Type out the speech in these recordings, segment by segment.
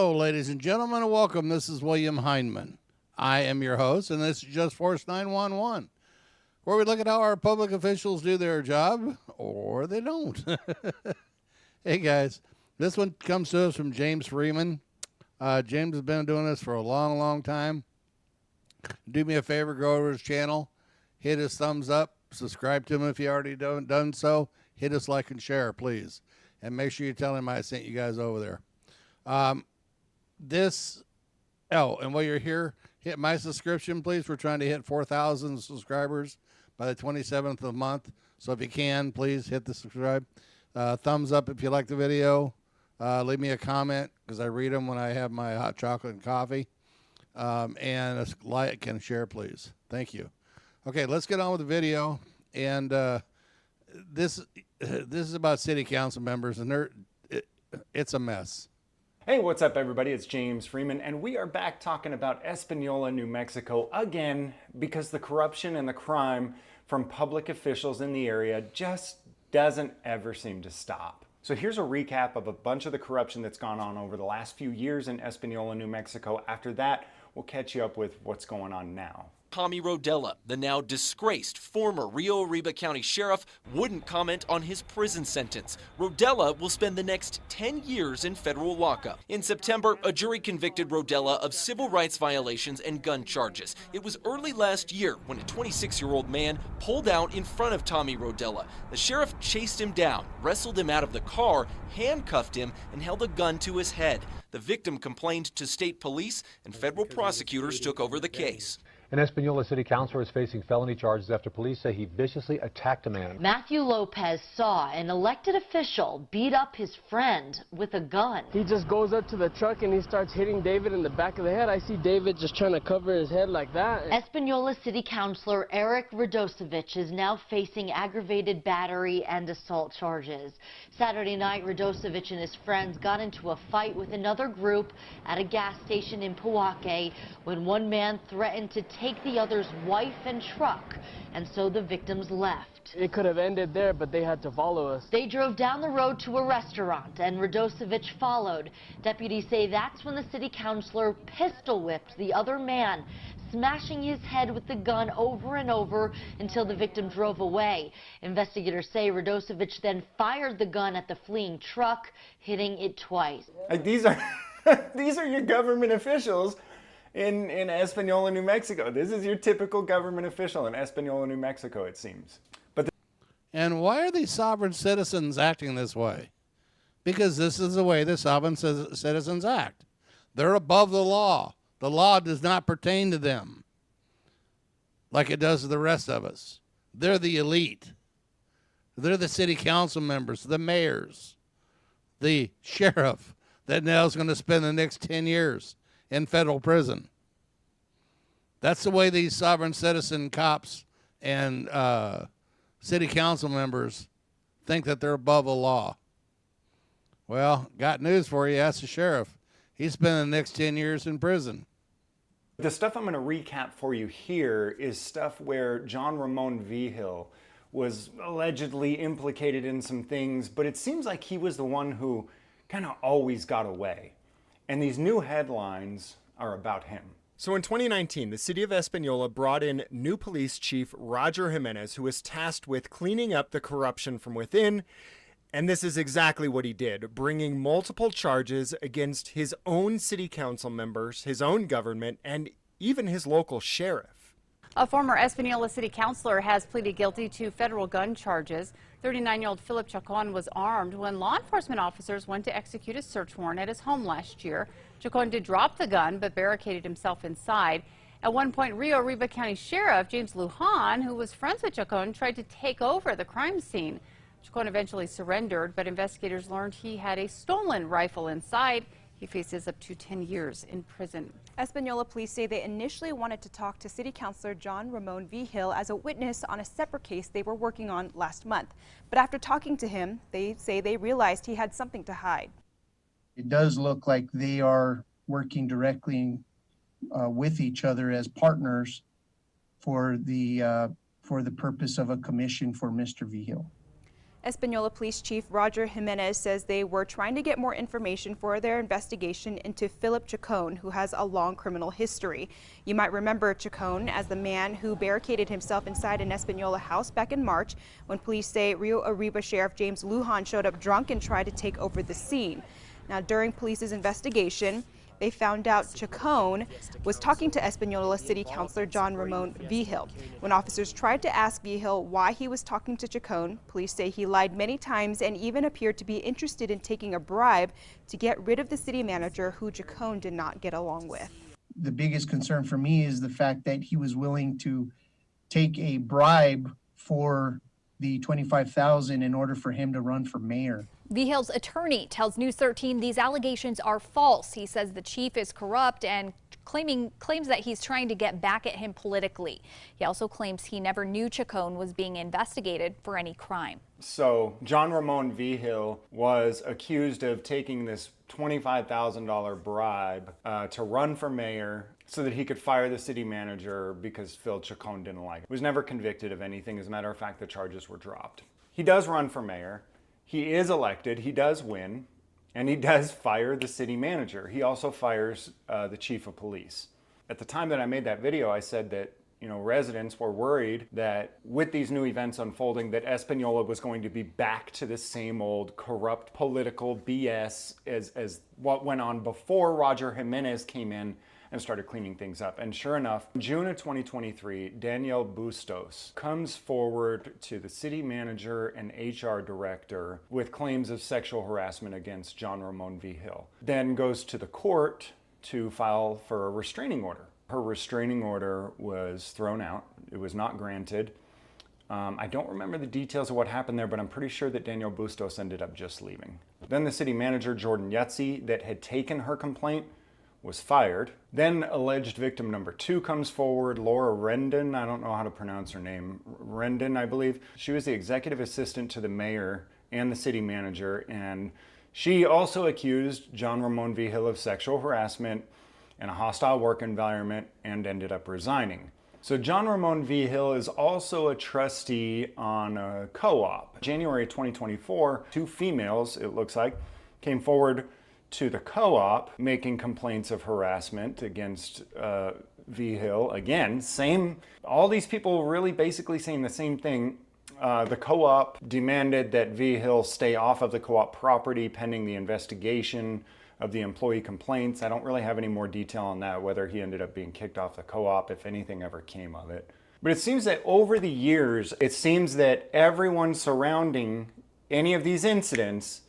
Hello, ladies and gentlemen, and welcome. This is William Hindman. I am your host, and this is Just Force 911, where we look at how our public officials do their job, or they don't. Hey, guys, this one comes to us from James Freeman. James has been doing this for a long, long time. Do me a favor, go over his channel, hit his thumbs up, subscribe to him if you already done so, hit us like and share, please, and make sure you tell him I sent you guys over there. And while you're here, hit my subscription, please. We're trying to hit 4,000 subscribers by the 27th of the month. So if you can, please hit the subscribe. Thumbs up if you like the video. Leave me a comment because I read them when I have my hot chocolate and coffee. And a like and share, please. Thank you. Okay, let's get on with the video. And this is about city council members, and it's a mess. Hey, what's up, everybody? It's James Freeman, and we are back talking about Espanola, New Mexico again because the corruption and the crime from public officials in the area just doesn't ever seem to stop. So here's a recap of a bunch of the corruption that's gone on over the last few years in Espanola, New Mexico. After that, we'll catch you up with what's going on now. Tommy Rodella, the now disgraced former Rio Arriba County Sheriff, wouldn't comment on his prison sentence. Rodella will spend the next 10 years in federal lockup. In September, a jury convicted Rodella of civil rights violations and gun charges. It was early last year when a 26-year-old man pulled out in front of Tommy Rodella. The sheriff chased him down, wrestled him out of the car, handcuffed him, and held a gun to his head. The victim complained to state police, and federal prosecutors took over the case. An Espanola city councilor is facing felony charges after police say he viciously attacked a man. Matthew Lopez saw an elected official beat up his friend with a gun. He just goes up to the truck and he starts hitting David in the back of the head. I see David just trying to cover his head like that. Espanola city councilor Eric Radosevich is now facing aggravated battery and assault charges. Saturday night, Radosevich and his friends got into a fight with another group at a gas station in Powake when one man threatened to take the other's wife and truck, and so the victims left. It could have ended there, but they had to follow us. They drove down the road to a restaurant, and Radosevich followed. Deputies say that's when the city councilor pistol whipped the other man, smashing his head with the gun over and over until the victim drove away. Investigators say Radosevich then fired the gun at the fleeing truck, hitting it twice. These are your government officials in Espanola, New Mexico. This is your typical government official in Espanola, New Mexico, it seems. And why are these sovereign citizens acting this way? Because this is the way the sovereign citizens act. They're above the law. The law does not pertain to them like it does to the rest of us. They're the elite. They're the city council members, the mayors, the sheriff that now is going to spend the next 10 years in federal prison. That's the way these sovereign citizen cops and city council members think that they're above the law. Well, got news for you. Ask the sheriff. He's spending the next 10 years in prison. The stuff I'm going to recap for you here is stuff where John Ramon Vigil was allegedly implicated in some things, but it seems like he was the one who kind of always got away. And these new headlines are about him. So in 2019, the city of Espanola brought in new police chief Roger Jimenez, who was tasked with cleaning up the corruption from within. And this is exactly what he did, bringing multiple charges against his own city council members, his own government, and even his local sheriff. A former Espanola city councilor has pleaded guilty to federal gun charges. 39-year-old Philip Chacon was armed when law enforcement officers went to execute a search warrant at his home last year. Chacon did drop the gun but barricaded himself inside. At one point, Rio Arriba County Sheriff James Lujan, who was friends with Chacon, tried to take over the crime scene. Chacon eventually surrendered, but investigators learned he had a stolen rifle inside. He faces up to 10 years in prison. Espanola police say they initially wanted to talk to City Councilor John Ramon Vigil as a witness on a separate case they were working on last month. But after talking to him, they say they realized he had something to hide. It does look like they are working directly with each other as partners for the purpose of a commission for Mr. Vigil. Espanola Police Chief Roger Jimenez says they were trying to get more information for their investigation into Philip Chacon, who has a long criminal history. You might remember Chacon as the man who barricaded himself inside an Espanola house back in March when police say Rio Arriba Sheriff James Lujan showed up drunk and tried to take over the scene. Now, during police's investigation, they found out Chacon was talking to Espanola City Councilor John Ramon Vigil. When officers tried to ask Vigil why he was talking to Chacon, police say he lied many times and even appeared to be interested in taking a bribe to get rid of the city manager, who Chacon did not get along with. The biggest concern for me is the fact that he was willing to take a bribe for the $25,000 in order for him to run for mayor. Vigil's attorney tells News 13 these allegations are false. He says the chief is corrupt and claims that he's trying to get back at him politically. He also claims he never knew Chacon was being investigated for any crime. So John Ramon Vigil was accused of taking this $25,000 bribe to run for mayor so that he could fire the city manager because Phil Chacon didn't like it. He was never convicted of anything. As a matter of fact, the charges were dropped. He does run for mayor. He is elected. He does win. And he does fire the city manager. He also fires the chief of police. At the time that I made that video, I said that residents were worried that with these new events unfolding, that Espanola was going to be back to the same old corrupt political BS as what went on before Roger Jimenez came in and started cleaning things up. And sure enough, in June of 2023, Danielle Bustos comes forward to the city manager and HR director with claims of sexual harassment against John Ramon Vigil. Then goes to the court to file for a restraining order. Her restraining order was thrown out. It was not granted. I don't remember the details of what happened there, but I'm pretty sure that Danielle Bustos ended up just leaving. Then the city manager, Jordan Yutzi, that had taken her complaint, was fired. Then alleged victim number 2 comes forward, Laura Rendon. I don't know how to pronounce her name. Rendon, I believe. She was the executive assistant to the mayor and the city manager, and she also accused John Ramon Vigil of sexual harassment and a hostile work environment and ended up resigning. So John Ramon Vigil is also a trustee on a co-op. January 2024, 2 females, it looks like, came forward to the co-op making complaints of harassment against Vigil. Again, all these people really basically saying the same thing. The co-op demanded that Vigil stay off of the co-op property pending the investigation of the employee complaints. I don't really have any more detail on that, whether he ended up being kicked off the co-op, if anything ever came of it. But it seems that over the years, it seems that everyone surrounding any of these incidents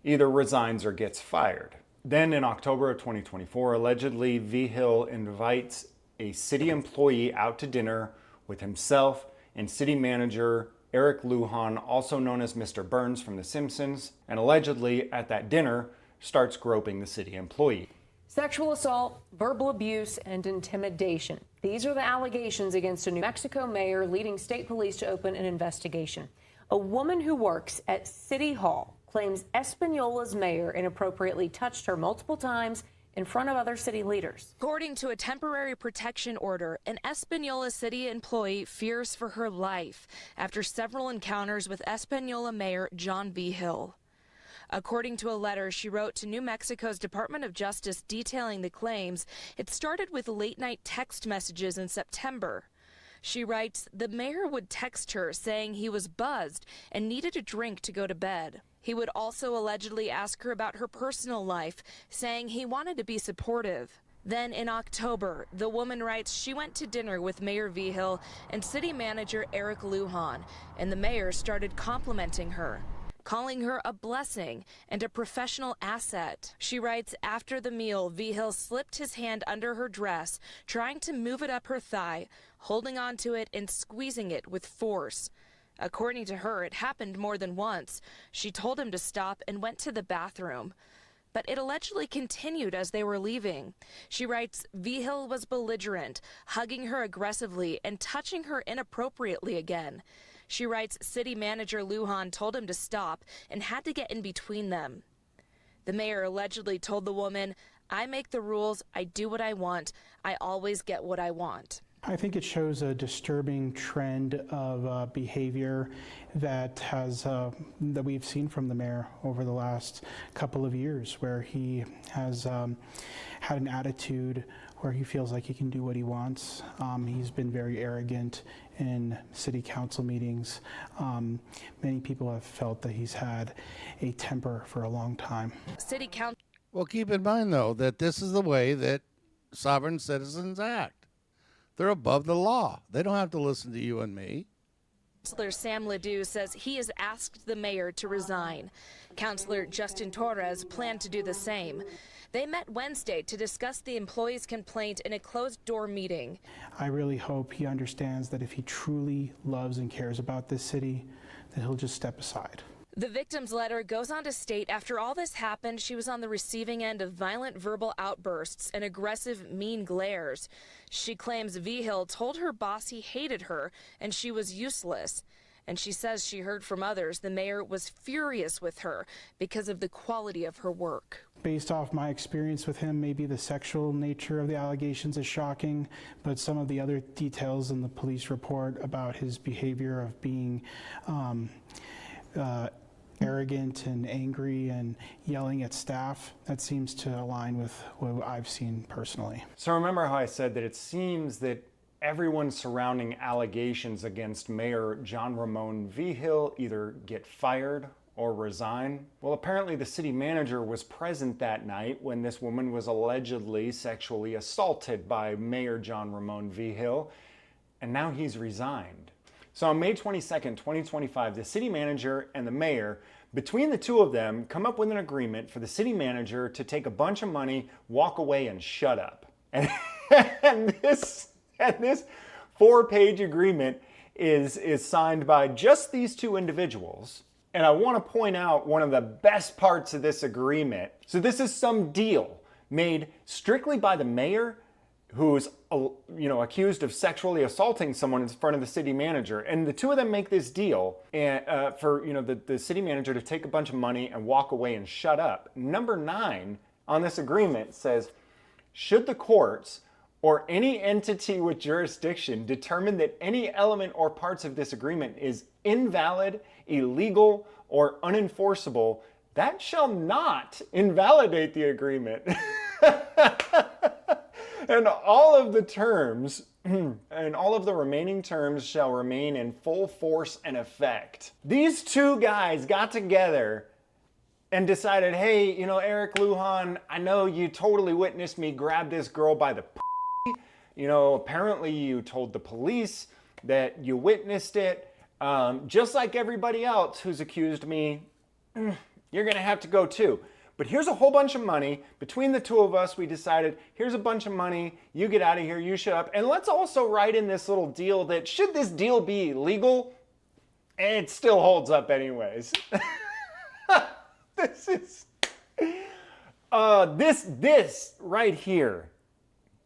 either resigns or gets fired. Then in October of 2024, allegedly Vigil invites a city employee out to dinner with himself and city manager Eric Lujan, also known as Mr. Burns from The Simpsons, and allegedly at that dinner starts groping the city employee. Sexual assault, verbal abuse, and intimidation. These are the allegations against a New Mexico mayor, leading state police to open an investigation. A woman who works at City Hall claims Espanola's mayor inappropriately touched her multiple times in front of other city leaders. According to a temporary protection order, an Espanola city employee fears for her life after several encounters with Espanola Mayor John Vigil. According to a letter she wrote to New Mexico's Department of Justice detailing the claims, it started with late-night text messages in September. She writes, the mayor would text her saying he was buzzed and needed a drink to go to bed. He would also allegedly ask her about her personal life, saying he wanted to be supportive. Then in October, the woman writes she went to dinner with Mayor Vigil and city manager Eric Lujan, and the mayor started complimenting her, calling her a blessing and a professional asset. She writes, after the meal, Vigil slipped his hand under her dress, trying to move it up her thigh, holding onto it and squeezing it with force. According to her, it happened more than once. She told him to stop and went to the bathroom. But it allegedly continued as they were leaving. She writes, Vigil was belligerent, hugging her aggressively and touching her inappropriately again. She writes, city manager Lujan told him to stop and had to get in between them. The mayor allegedly told the woman, I make the rules, I do what I want, I always get what I want. I think it shows a disturbing trend of behavior that we've seen from the mayor over the last couple of years, where he has had an attitude where he feels like he can do what he wants. He's been very arrogant in city council meetings. Many people have felt that he's had a temper for a long time. City council. Well, keep in mind, though, that this is the way that sovereign citizens act. They're above the law. They don't have to listen to you and me. Councilor Sam Ledoux says he has asked the mayor to resign. Councilor Justin Torres planned to do the same. They met Wednesday to discuss the employee's complaint in a closed-door meeting. I really hope he understands that if he truly loves and cares about this city, that he'll just step aside. The victim's letter goes on to state after all this happened, she was on the receiving end of violent verbal outbursts and aggressive, mean glares. She claims Vigil told her boss he hated her and she was useless. And she says she heard from others the mayor was furious with her because of the quality of her work. Based off my experience with him, maybe the sexual nature of the allegations is shocking, but some of the other details in the police report about his behavior of being arrogant and angry and yelling at staff, that seems to align with what I've seen personally. So remember how I said that it seems that everyone surrounding allegations against Mayor John Ramon Vigil either get fired or resign? Well, apparently the city manager was present that night when this woman was allegedly sexually assaulted by Mayor John Ramon Vigil, and now he's resigned. So on May 22nd, 2025, the city manager and the mayor, between the two of them, come up with an agreement for the city manager to take a bunch of money, walk away, and shut up. And this 4-page agreement is signed by just these two individuals. And I want to point out one of the best parts of this agreement. So this is some deal made strictly by the mayor, who's accused of sexually assaulting someone in front of the city manager, and the two of them make this deal and for the city manager to take a bunch of money and walk away and shut up. Number 9 on this agreement says, should the courts or any entity with jurisdiction determine that any element or parts of this agreement is invalid, illegal, or unenforceable, that shall not invalidate the agreement. And all of the terms and all of the remaining terms shall remain in full force and effect. These two guys got together and decided, hey, Eric Lujan, I know you totally witnessed me grab this girl by the apparently you told the police that you witnessed it. Just like everybody else who's accused me, you're gonna have to go too. But here's a whole bunch of money. Between the two of us, we decided, here's a bunch of money, you get out of here, you shut up. And let's also write in this little deal that should this deal be legal, it still holds up anyways. This right here,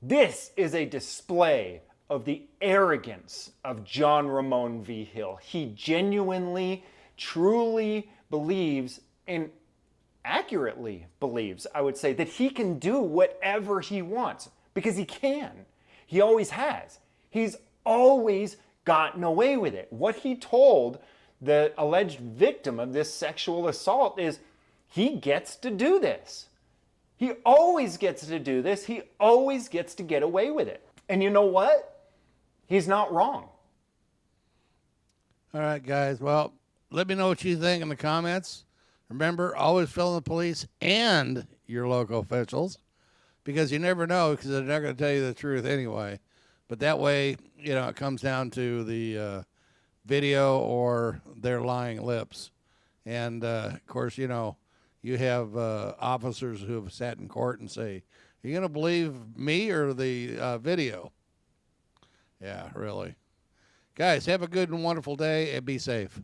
this is a display of the arrogance of John Ramon Vigil. He genuinely, truly believes, and accurately believes, I would say, that he can do whatever he wants, because he can. He always has. He's always gotten away with it. What he told the alleged victim of this sexual assault is, he gets to do this. He always gets to do this. He always gets to get away with it. And you know what? He's not wrong. All right, guys. Well, let me know what you think in the comments. Remember, always fill in the police and your local officials, because you never know, because they're not going to tell you the truth anyway. But that way, it comes down to the video or their lying lips. And, of course, you have officers who have sat in court and say, are you going to believe me or the video? Yeah, really. Guys, have a good and wonderful day and be safe.